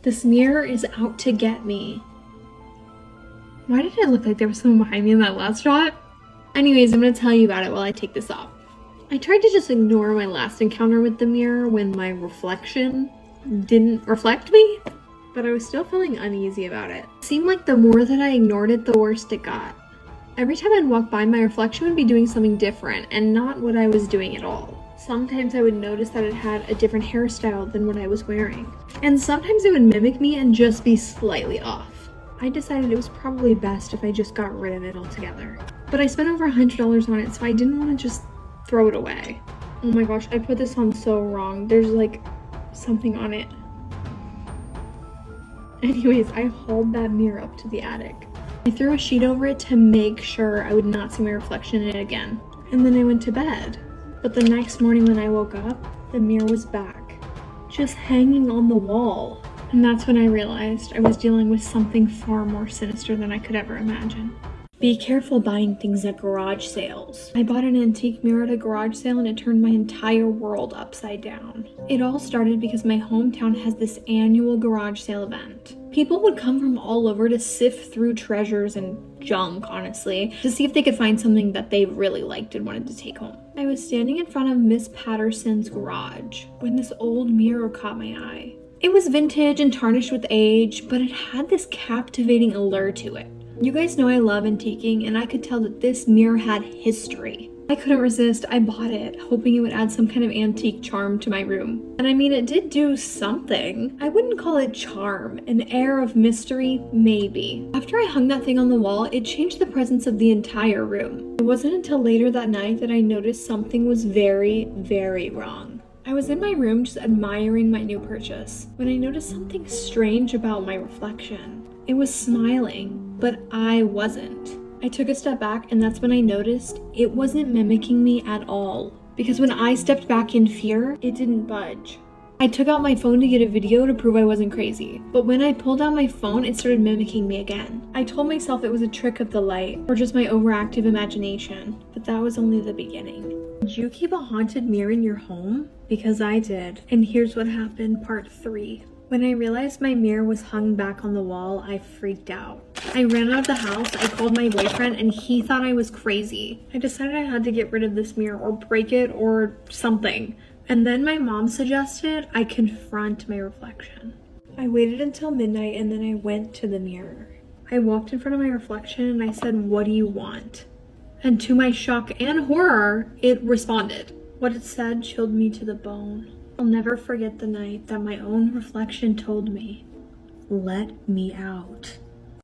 This mirror is out to get me. Why did I look like there was someone behind me in that last shot? Anyways, I'm gonna tell you about it while I take this off. I tried to just ignore my last encounter with the mirror when my reflection didn't reflect me, but I was still feeling uneasy about it. It seemed like the more that I ignored it, the worse it got. Every time I'd walk by, my reflection would be doing something different and not what I was doing at all. Sometimes I would notice that it had a different hairstyle than what I was wearing. And sometimes it would mimic me and just be slightly off. I decided it was probably best if I just got rid of it altogether. But I spent over $100 on it, so I didn't want to just throw it away. Oh my gosh, I put this on so wrong. There's like something on it. Anyways, I hauled that mirror up to the attic. I threw a sheet over it to make sure I would not see my reflection in it again. And then I went to bed. But the next morning when I woke up, the mirror was back, just hanging on the wall. And that's when I realized I was dealing with something far more sinister than I could ever imagine. Be careful buying things at garage sales. I bought an antique mirror at a garage sale and it turned my entire world upside down. It all started because my hometown has this annual garage sale event. People would come from all over to sift through treasures and junk, honestly, to see if they could find something that they really liked and wanted to take home. I was standing in front of Miss Patterson's garage when this old mirror caught my eye. It was vintage and tarnished with age, but it had this captivating allure to it. You guys know I love antiquing, and I could tell that this mirror had history. I couldn't resist. I bought it, hoping it would add some kind of antique charm to my room. And I mean, it did do something. I wouldn't call it charm. An air of mystery, maybe. After I hung that thing on the wall, it changed the presence of the entire room. It wasn't until later that night that I noticed something was very, very wrong. I was in my room just admiring my new purchase when I noticed something strange about my reflection. It was smiling, but I wasn't. I took a step back and that's when I noticed it wasn't mimicking me at all. Because when I stepped back in fear, it didn't budge. I took out my phone to get a video to prove I wasn't crazy. But when I pulled out my phone, it started mimicking me again. I told myself it was a trick of the light or just my overactive imagination, but that was only the beginning. Did you keep a haunted mirror in your home? Because I did. And here's what happened, part 3. When I realized my mirror was hung back on the wall, I freaked out. I ran out of the house, I called my boyfriend, and he thought I was crazy. I decided I had to get rid of this mirror or break it or something. And then my mom suggested I confront my reflection. I waited until midnight and then I went to the mirror. I walked in front of my reflection and I said, "What do you want?" And to my shock and horror, it responded. What it said chilled me to the bone. I'll never forget the night that my own reflection told me, "Let me out."